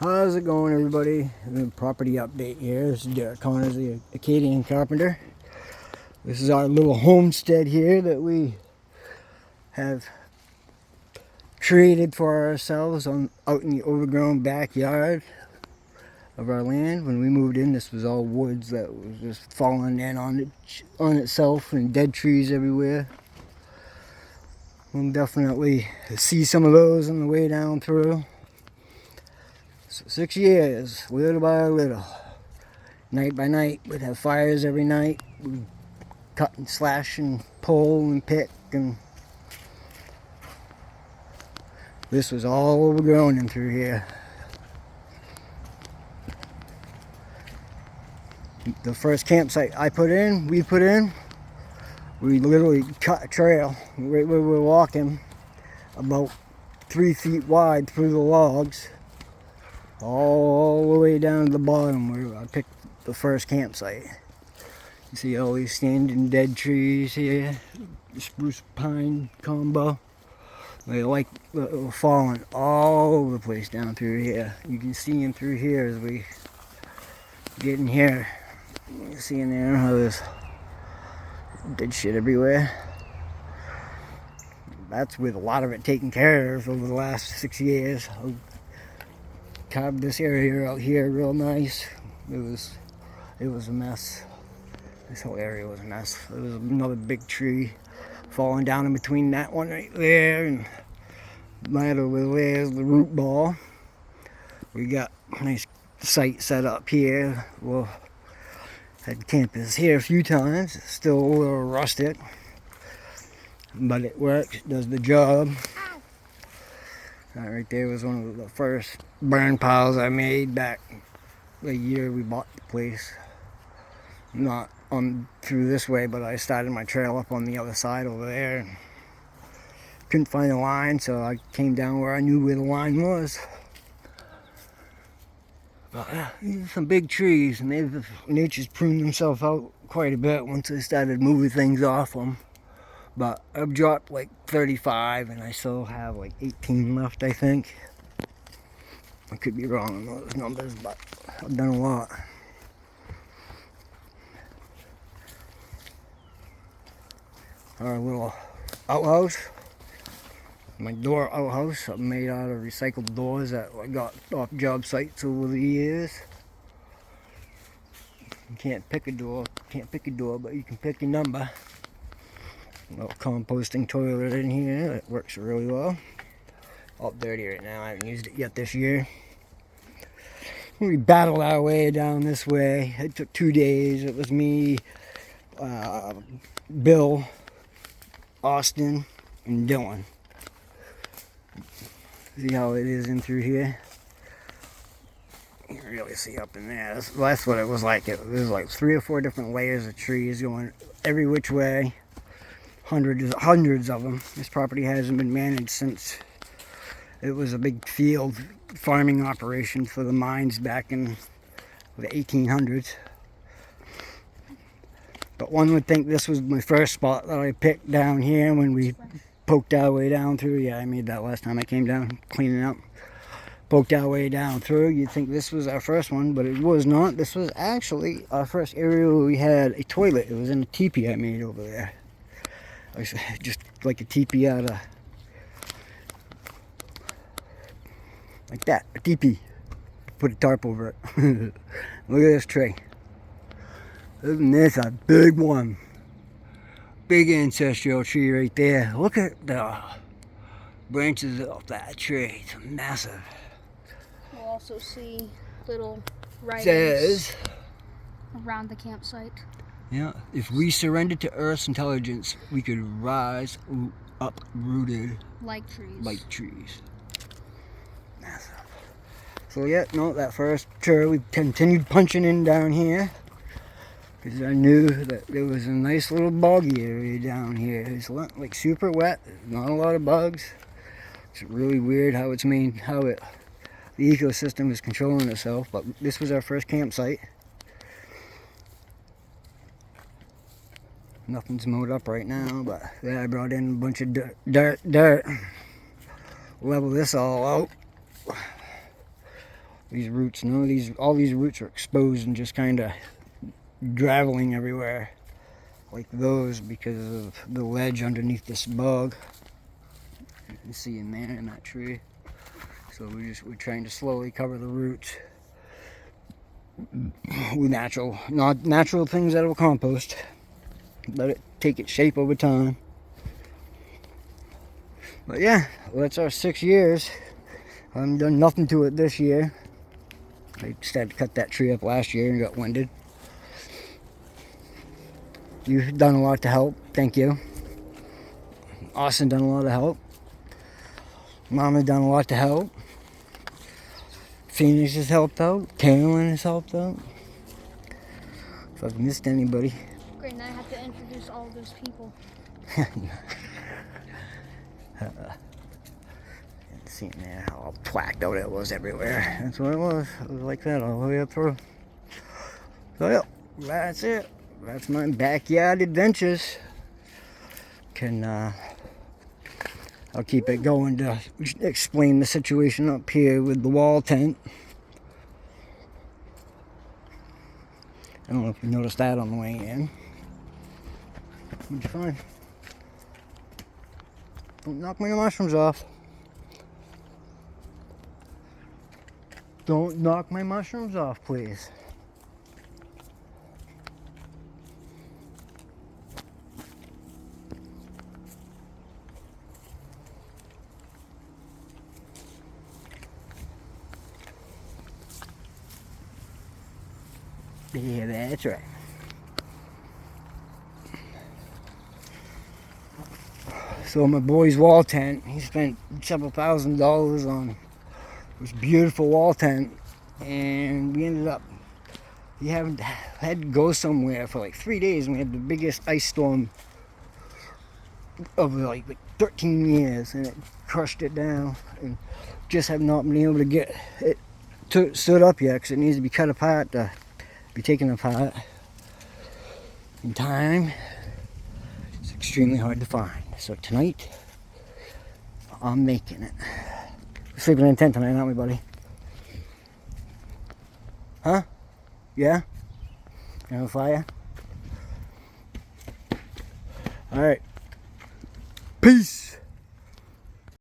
How's it going, everybody? The property update here. This is Derek Connors, the Acadian carpenter. This is our little homestead here that we have created for ourselves out in the overgrown backyard of our land. When we moved in, this was all woods that was just falling in on itself and dead trees everywhere. We'll definitely see some of those on the way down through. So 6 years, little by little, night by night. We'd have fires every night. We'd cut and slash and pull and pick, and this was all overgrown in through here. The first campsite we put in, we literally cut a trail. We were walking about 3 feet wide through the logs, all the way down to the bottom where I picked the first campsite. You see all these standing dead trees here, spruce pine combo. They were falling all over the place down through here. You can see them through here as we get in here. You see in there how there's dead shit everywhere. That's with a lot of it taken care of over the last 6 years. I carved this area out here real nice. It was a mess. This whole area was a mess. There was another big tree falling down in between that one right there and that over there's the root ball. We got a nice site set up here. We'll had campers here a few times. It's still a little rusted, but it works. It does the job. That right there was one of the first burn piles I made back the year we bought the place. Not on through this way, but I started my trail up on the other side over there. Couldn't find a line, so I came down where I knew where the line was. But these are some big trees, and nature's pruned themselves out quite a bit once I started moving things off them. But I've dropped like 35, and I still have like 18 left, I think. I could be wrong on those numbers, but I've done a lot. Our little outhouse, my door outhouse, made out of recycled doors that I got off job sites over the years. You can't pick a door, but you can pick your number. A little composting toilet in here that works really well. All dirty right now. I haven't used it yet this year. We battled our way down this way. It took 2 days. It was me, Bill, Austin, and Dylan. See how it is in through here? You can really see up in there. That's what it was like. It was like 3 or 4 different layers of trees going every which way. Hundreds of them. This property hasn't been managed since it was a big field farming operation for the mines back in the 1800s. But one would think this was my first spot that I picked down here when we poked our way down through. Yeah, I made that last time I came down cleaning up. Poked our way down through. You'd think this was our first one, but it was not. This was actually our first area where we had a toilet. It was in a teepee I made over there. Just like a teepee out of, like that, a teepee. Put a tarp over it. Look at this tree. Isn't this a big one? Big ancestral tree right there. Look at the branches of that tree. It's massive. We'll also see little writings Says, around the campsite. yeah, if we surrendered to Earth's intelligence, we could rise uprooted Like trees. like trees. Massive. So yeah, no, that first trail we continued punching in down here because I knew that there was a nice little boggy area down here. It's like super wet, not a lot of bugs. It's really weird how the ecosystem is controlling itself. But this was our first campsite. Nothing's mowed up right now, but yeah, I brought in a bunch of dirt. Level this all out. These roots, all these roots are exposed and just kind of traveling everywhere, like those, because of the ledge underneath this bog. You can see in there in that tree. So we're trying to slowly cover the roots with natural things that will compost. Let it take its shape over time. But yeah, well, that's our 6 years. I haven't done nothing to it this year. I just had to cut that tree up last year and got winded. You've done a lot to help. Thank you. Austin done a lot to help. Mama done a lot to help. Phoenix has helped out. Carolyn has helped out. If I've missed anybody. Great, now I have to introduce all those people. Seeing there how all twacked out it was everywhere. That's what it was. It was like that all the way up through. So yeah, that's it. That's my backyard adventures. I'll keep it going to explain the situation up here with the wall tent. I don't know if you noticed that on the way in. What'd you find? Don't knock my mushrooms off. Don't knock my mushrooms off, please. Yeah, that's right. So my boy's wall tent, he spent several $1,000s on this beautiful wall tent, and we ended up, had to go somewhere for like 3 days, and we had the biggest ice storm of like 13 years, and it crushed it down, and just have not been able to get it stood up yet, because it needs to be cut apart to be taken apart in time. It's extremely hard to find. So tonight, I'm making it. We're sleeping in a tent tonight, aren't we, buddy? Huh? Yeah? You have a fire? Alright. Peace!